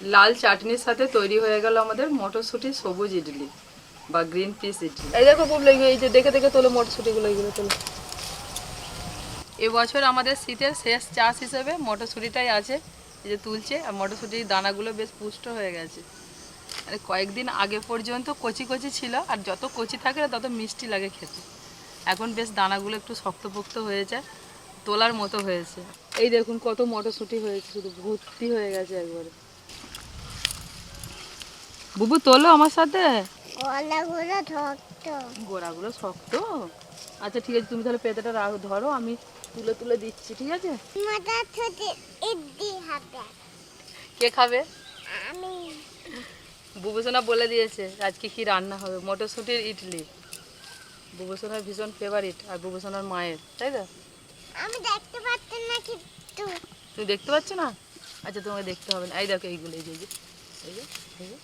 লাল চাটনির সাথে তৈরি হয়ে গেল আমাদের মটরশুঁটি সবুজ ইডলি বা গ্রিন পিস ইডলি। এই দেখো বুবলু, এই যে দেখে দেখে তোলো মটরশুঁটিগুলো, এইগুলো তোলো। এবছর আমাদের শীতের শেষ চাষ হিসেবে মটরশুঁটিটাই আছে, এই যে তুলছে। আর মটরশুঁটির দানাগুলো বেশ পুষ্ট হয়ে গেছে। আর কয়েকদিন আগে পর্যন্ত কচি কচি ছিল, আর যত কচি থাকে না তত মিষ্টি লাগে খেতে। এখন বেশ দানাগুলো একটু শক্তপোক্ত হয়েছে, তোলার মতো হয়েছে। এই দেখুন কত মটরশুঁটি হয়েছে, শুধু ভর্তি হয়ে গেছে একবারে। বুবু তোলো আমার সাথে। গোড়াগুলো শক্ত। আচ্ছা ঠিক আছে, তুমি তাহলে পেঁপেটা ধরো, আমি তুলে তুলে দিচ্ছি, ঠিক আছে? কে খাবে? আমি। বুবুসোনা বলে দিয়েছে আজকে কি রান্না হবে, মটরশুঁটির ইডলি। বুবুসোনার ভীষণ ফেভারিট, আর বুবুসোনার মায়ের, তাই তো? আমি দেখতে পাচ্ছি না কিন্তু। তুমি দেখতে পাচ্ছ না? আচ্ছা তোমাকে দেখতে হবে না। এই দেখো এইগুলো, এই যে এই যে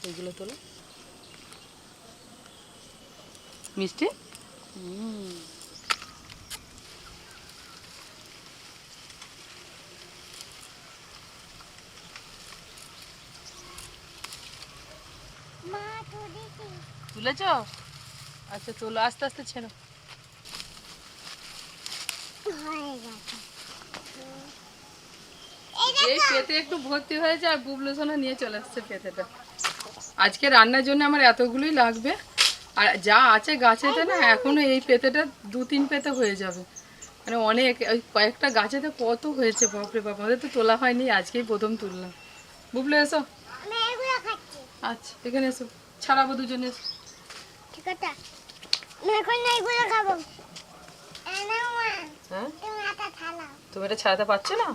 এইগুলো তোলো। মিষ্টি। মা তুলেছি। তুলেছ? আচ্ছা তোলো, আস্তে আস্তে ছেড়ো। হয়ে গেছে। এই পেতে একটু ভর্তি হয়েছে, আর বুবলু সোনা নিয়ে চলে আসছে পেতেটা। আজকে রান্নার জন্য আমার এতগুলোই লাগবে, আর যা আছে গাছেতে না এখনো এই পেতেটা 2-3 পেতে হয়ে যাবে। মানে অনেক, ওই কয়েকটা গাছেতে কত হয়েছে, বাপরে বাপ। আমাদের তো তোলা হয়নি, আজকেই প্রথম তুললাম। বুবলু এসো। আমি এগুলো খাচ্ছি। আচ্ছা এখানে এসো, ছাড়াবো দুজনে, এসো। ঠিক আছে, আমি এখন এগুলো খাবো। এনাও মা, হ্যাঁ তুমি এটা থালাও। তুমি এটা ছাড়াতে পারছো না?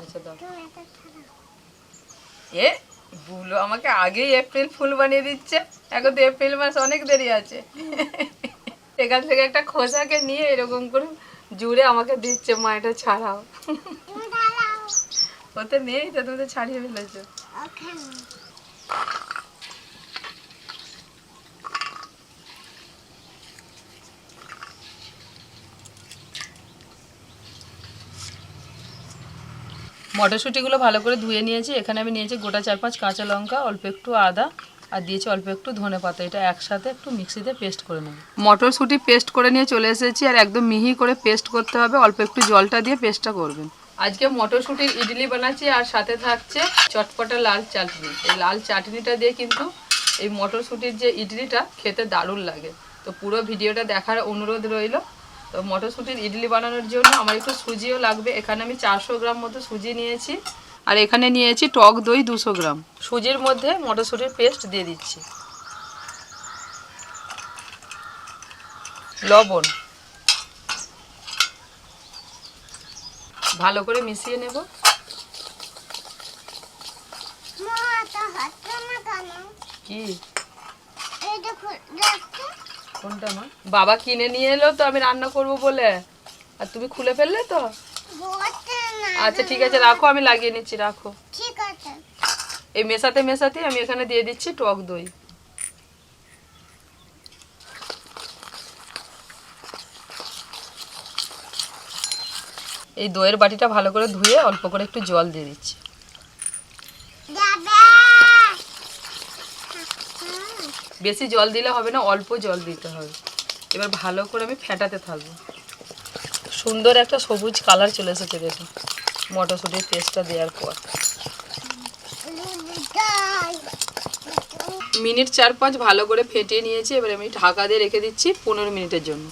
আচ্ছা দাও। তুমি এটা থালাও। এ বুবলু আমাকে আগেই এপ্রিল ফুল বানিয়ে দিচ্ছে। এখন তো এপ্রিল মাস অনেক দেরি আছে। এখান থেকে একটা খোসাকে নিয়ে এরকম করে জুড়ে আমাকে দিচ্ছে, মা এটা ছাড়াও। তুমি থালাও। ওতে নেই তো, তুমি তো ছাড়িয়ে ফেলেছো। ওখানে। মটরশুঁটিগুলো ভালো করে ধুয়ে নিয়েছি। এখানে আমি নিয়েছি গোটা 4-5 কাঁচা লঙ্কা, অল্প একটু আদা, আর দিয়েছি অল্প একটু ধনেপাতা। এটা একসাথে একটু মিক্সিতে পেস্ট করে নেব। মটরশুঁটি পেস্ট করে নিয়ে চলে এসেছি, আর একদম মিহি করে পেস্ট করতে হবে। অল্প একটু জলটা দিয়ে পেস্টটা করবেন। আজকে মটরশুঁটির ইডলি বানাচ্ছি, আর সাথে থাকছে চটপটা লাল চাটনি। এই লাল চাটনিটা দিয়ে কিন্তু এই মটরশুঁটির যে ইডলিটা খেতে দারুণ লাগে। তো পুরো ভিডিওটা দেখার অনুরোধ রইল। তো মটরশুঁটির ইডলি বানানোর জন্য আমার একটু সুজিও লাগবে। এখানে আমি 400 গ্রাম মতো সুজি নিয়েছি, আর এখানে নিয়েছি টক দই 200 গ্রাম। সুজির মধ্যে মটরশুঁটির পেস্ট দিয়ে দিচ্ছি, লবণ, ভালো করে মিশিয়ে নেব। মা এটা হচ্ছে না কেন? কি? এই দেখো, দেখো। কোনটা মা? বাবা কিনে নিয়ে এলো তো আমি রান্না করব বলে, আর তুমি খুলে ফেললে তো। বলছে না। আচ্ছা ঠিক আছে, রাখো, আমি লাগিয়ে নিচ্ছি, রাখো। ঠিক আছে। এই মেশাতে মেশাতে আমি এখানে দিয়ে দিচ্ছি টক দই। এই দইয়ের বাটিটা ভালো করে ধুয়ে অল্প করে একটু জল দিয়ে দিচ্ছি। যাবে। বেশি জল দিলে হবে না, অল্প জল দিতে হবে। এবার ভালো করে আমি ফেটাতে থাকবো। সুন্দর একটা সবুজ কালার চলে এসেছে দেখুন মটরশুঁটির পেস্টটা দেওয়ার পর। মিনিট 4-5 ভালো করে ফেটিয়ে নিয়েছি। এবার আমি ঢাকা দিয়ে রেখে দিচ্ছি 15 মিনিটের জন্য।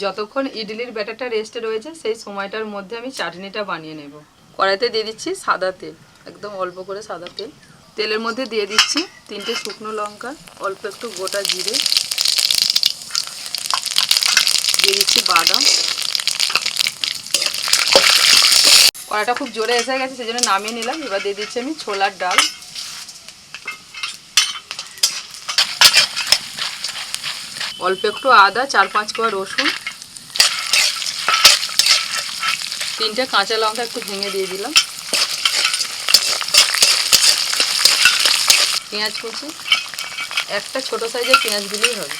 যতক্ষণ ইডলির ব্যাটারটা রেস্টে রয়েছে সেই সময়টার মধ্যে আমি চাটনিটা বানিয়ে নেব। কড়াইতে দিয়ে দিচ্ছি সাদা তেল, একদম অল্প করে সাদা তেল। তেলের মধ্যে দিয়ে দিচ্ছি 3টে শুকনো লঙ্কা, অল্প একটু গোটা জিরে, দিয়ে দিচ্ছি বাদাম। কড়াইটা খুব জোরে এসে গেছে, সেই জন্য নামিয়ে নিলাম। এবার দিয়ে দিচ্ছি আমি ছোলার ডাল, অল্প একটু আদা, 4-5 কোয়া রসুন, 3টে কাঁচা লঙ্কা একটু ভেঙে দিয়ে দিলাম, পেঁয়াজ কুচি, একটা ছোট সাইজের পেঁয়াজ দিলেই হবে।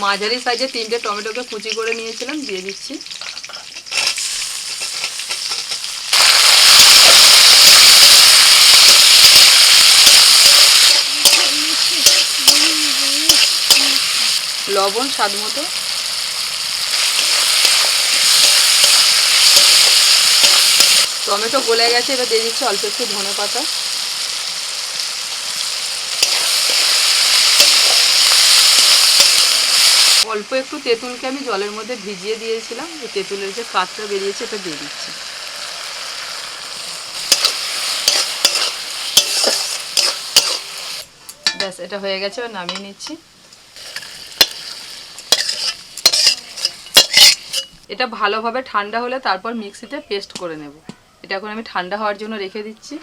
মাঝারি সাইজে 3টে টমেটোকে কুচি করে নিয়েছিলাম, দিয়ে দিচ্ছি। লবণ স্বাদ মতো। টমেটো গলে গেছে, এবার দিয়ে দিচ্ছি অল্প একটু ধনেপাতা। অল্প একটু তেঁতুলকে আমি জলের মধ্যে ভিজিয়ে দিয়েছিলাম, তেঁতুলের যে কাঠটা বেরিয়েছে এটা দিয়ে দিচ্ছি। ব্যাস, এটা হয়ে গেছে, এবার নামিয়ে নিচ্ছি। এটা ভালোভাবে ঠান্ডা হলে তারপর মিক্সিতে পেস্ট করে নেব। এটা এখন আমি ঠান্ডা হওয়ার জন্য রেখে দিচ্ছি।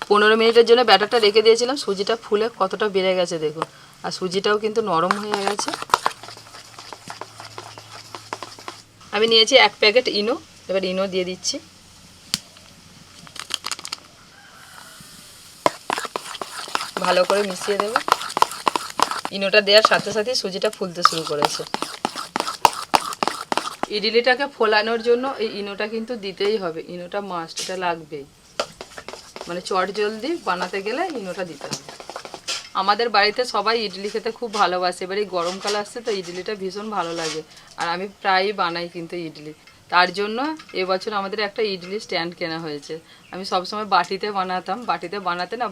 15 মিনিটের জন্য ব্যাটারটা রেখে দিয়েছিলাম। সুজিটা ফুলে কতটা বেড়ে গেছে দেখুন, আর সুজিটাও কিন্তু নরম হয়ে গেছে। আমি নিয়েছি 1 প্যাকেট ইনো, এবার ইনো দিয়ে দিচ্ছি। ভালো করে মিশিয়ে দেব। ইনোটা দেওয়ার সাথে সাথে সুজিটা ফুলতে শুরু করেছে। ইডলিটাকে ফোলানোর জন্য এই ইনোটা কিন্তু দিতেই হবে, ইনোটা মাস্ট, এটা লাগবেই। মানে চট জলদি বানাতে গেলে ইনোটা দিতে হবে। আমাদের বাড়িতে সবাই ইডলি খেতে খুব ভালোবাসে, এবার এই গরমকাল আসছে তো ইডলিটা ভীষণ ভালো লাগে, আর আমি প্রায়ই বানাই কিন্তু ইডলি। তার জন্য এবছর আমাদের একটা ইডলি স্ট্যান্ড কেনা হয়েছে। আমি সবসময় বাটিতে বানাতাম, বাটিতে বানাতে না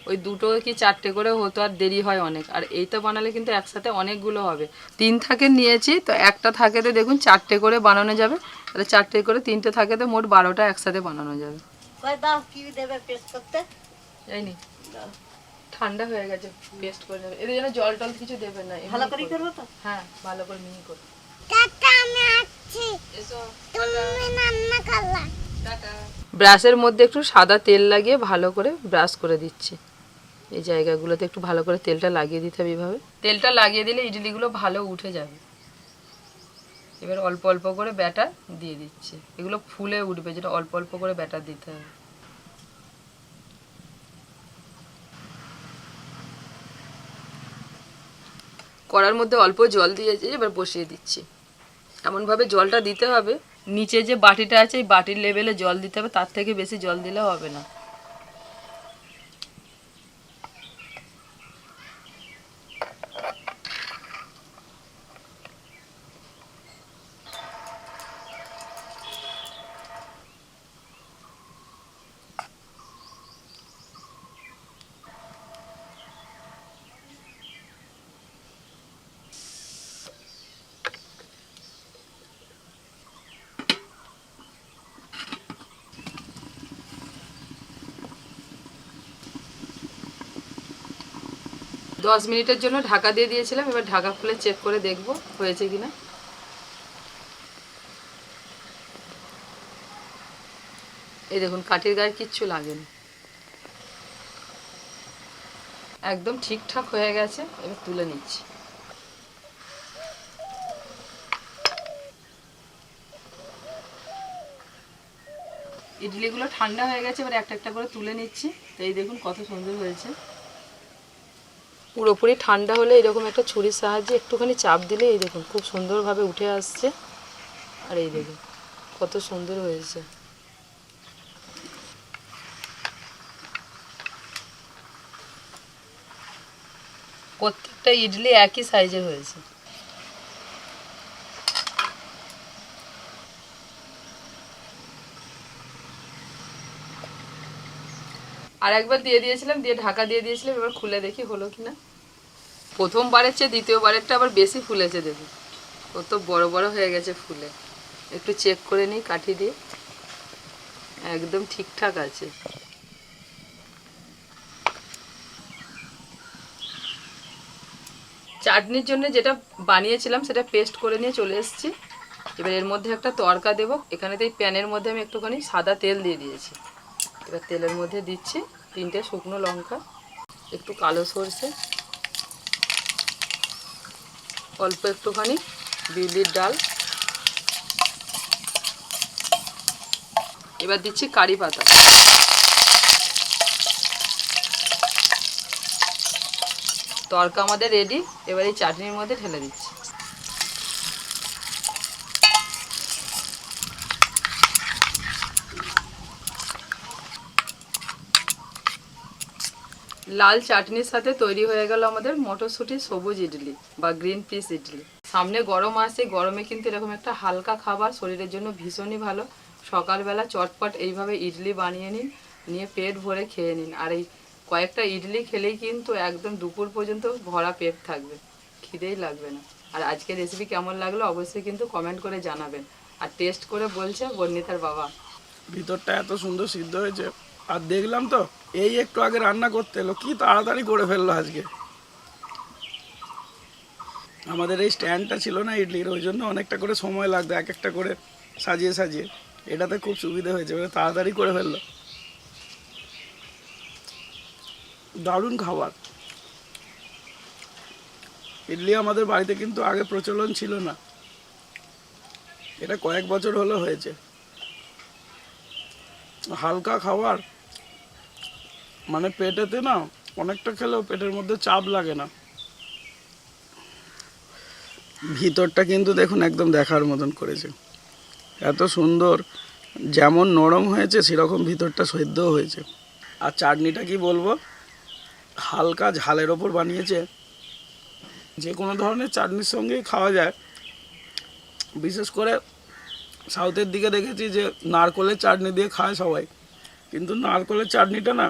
ওই 2টো কি 4টে করে হতো, আর দেরি হয় অনেক। আর এইটা বানালে কিন্তু একসাথে অনেকগুলো হবে। 3 থাকে নিয়েছি, তো একটা থাকেতে দেখুন 4টে করে বানানো যাবে, তাহলে 4টে করে 3টে থাকেতে মোট 12টা একসাথে বানানো যাবে। যাইনি, ঠান্ডা হয়ে গেছে, পেস্ট করে যাবে। এদের জন্য জল টল কিছু দেবে না, ভালো করে করবো তো। হ্যাঁ, ভালো করে মিহি করো। ব্রাশের মধ্যে একটু সাদা তেল লাগিয়ে ভালো করে ব্রাশ করে দিচ্ছি। এই জায়গাগুলোতে একটু ভালো করে তেলটা লাগিয়ে দিতে হবে। এইভাবে তেলটা লাগিয়ে দিলে ইডলিগুলো ভালো উঠে যাবে। এবার অল্প অল্প করে ব্যাটার দিয়ে দিচ্ছি, এগুলো ফুলে উঠবে, যেটা অল্প অল্প করে ব্যাটার দিতে হবে। কড়ার মধ্যে অল্প জল দিয়েছি, এবার বসিয়ে দিচ্ছি। এমনভাবে জলটা দিতে হবে, নিচে যে বাটিটা আছে এই বাটির লেভেলে জল দিতে হবে, তার থেকে বেশি জল দিলে হবে না। দশ মিনিটের জন্য ঢাকা দিয়ে দিয়েছিলাম, এবার ঢাকা খুলে চেক করে দেখব হয়েছে কিনা। এই দেখুন, কাঠির গায়ে কিচ্ছু লাগেনি, একদম ঠিকঠাক হয়ে গেছে। এবার তুলে নিচ্ছি। ইডলিগুলো ঠান্ডা হয়ে গেছে, এবার একটা একটা করে তুলে নিচ্ছি। তো এই দেখুন কত সুন্দর হয়েছে। পুরোপুরি ঠান্ডা হলে এরকম একটা ছুরির সাহায্যে একটুখানি চাপ দিলে এই দেখুন খুব সুন্দরভাবে উঠে আসছে। আর এই দেখুন কত সুন্দর হয়েছে। প্রত্যেকটা ইডলি একই সাইজের হয়েছে। আর একবার দিয়ে দিয়েছিলাম, দিয়ে ঢাকা দিয়ে দিয়েছিলাম। এবার খুলে দেখি হলো কিনা। প্রথমবারের চেয়ে দ্বিতীয়বারেরটা আবার বেশি ফুলেছে দেখুন, কত বড় বড় হয়ে গেছে ফুলে। একটু চেক করে নিই কাঠি দিয়ে, একদম ঠিকঠাক আছে। চাটনির জন্য যেটা বানিয়েছিলাম সেটা পেস্ট করে নিয়ে চলে এসেছি। এবার এর মধ্যে একটা তড়কা দেবো। এখানে তো এই প্যানের মধ্যে আমি একটুখানি সাদা তেল দিয়ে দিয়েছি। এবার তেলের মধ্যে দিচ্ছি 3টে শুকনো লঙ্কা, একটু কালো সরষে, অল্প একটুখানি বিউলির ডাল, এবার দিচ্ছি কারি পাতা, তড়কা আমাদের রেডি। এবার এই চাটনির মধ্যে ঢেলে দিচ্ছি। লাল চাটনির সাথে তৈরি হয়ে গেল আমাদের মটরশুঁটি সবুজ ইডলি বা গ্রিন পিস ইডলি। সামনে গরম আসছে, গরমে কিন্তু এরকম একটা হালকা খাবার শরীরের জন্য ভীষণই ভালো। সকালবেলা চটপট এইভাবে ইডলি বানিয়ে নিন, নিয়ে পেট ভরে খেয়ে নিন। আর এই কয়েকটা ইডলি খেলেই কিন্তু একদম দুপুর পর্যন্ত ভরা পেট থাকবে, খিদেই লাগবে না। আর আজকের রেসিপি কেমন লাগলো অবশ্যই কিন্তু কমেন্ট করে জানাবেন। আর টেস্ট করে বলছে বর্ণিতার বাবা। ভিতরটা এত সুন্দর সিদ্ধ হয়েছে। আর দেখলাম তো এই একটু আগে রান্না করতে এলো, কি তাড়াতাড়ি করে ফেললো আজকে। আমাদের এই স্ট্যান্ডটা ছিল না ইডলির, ওই জন্য অনেকটা করে সময় লাগতো এক একটা করে সাজিয়ে সাজিয়ে। এটাতে খুব সুবিধা হয়েছে, মানে তাড়াতাড়ি করে ফেললো। দারুণ খাবার। ইডলি আমাদের বাড়িতে কিন্তু আগে প্রচলন ছিল না, এটা কয়েক বছর হলো হয়েছে। হালকা খাবার, মানে পেটেতে না অনেকটা খেলেও পেটের মধ্যে চাপ লাগে না। ভিতরটা কিন্তু দেখুন একদম দেখার মতন করেছে, এত সুন্দর। যেমন নরম হয়েছে সেরকম ভিতরটা সেদ্ধও হয়েছে। আর চাটনিটা কি বলবো, হালকা ঝালের ওপর বানিয়েছে। যে কোনো ধরনের চাটনির সঙ্গেই খাওয়া যায়। বিশেষ করে সাউথের দিকে দেখেছি যে নারকলের চাটনি দিয়ে খায় সবাই, কিন্তু নারকলের চাটনিটা না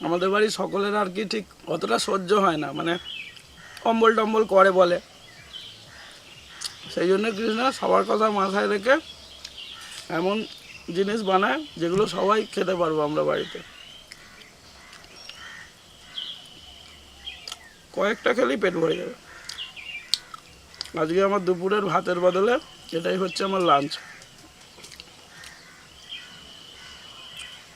আমাদের বাড়ির সকলের আর কি ঠিক অতটা সহ্য হয় না, মানে অম্বল টম্বল করে বলে। সেই জন্য কৃষ্ণা সবার কথা মাথায় রেখে এমন জিনিস বানায় যেগুলো সবাই খেতে পারবো আমরা বাড়িতে। কয়েকটা খেলেই পেট ভরে যাবে। আজকে আমার দুপুরের ভাতের বদলে এটাই হচ্ছে আমার লাঞ্চ।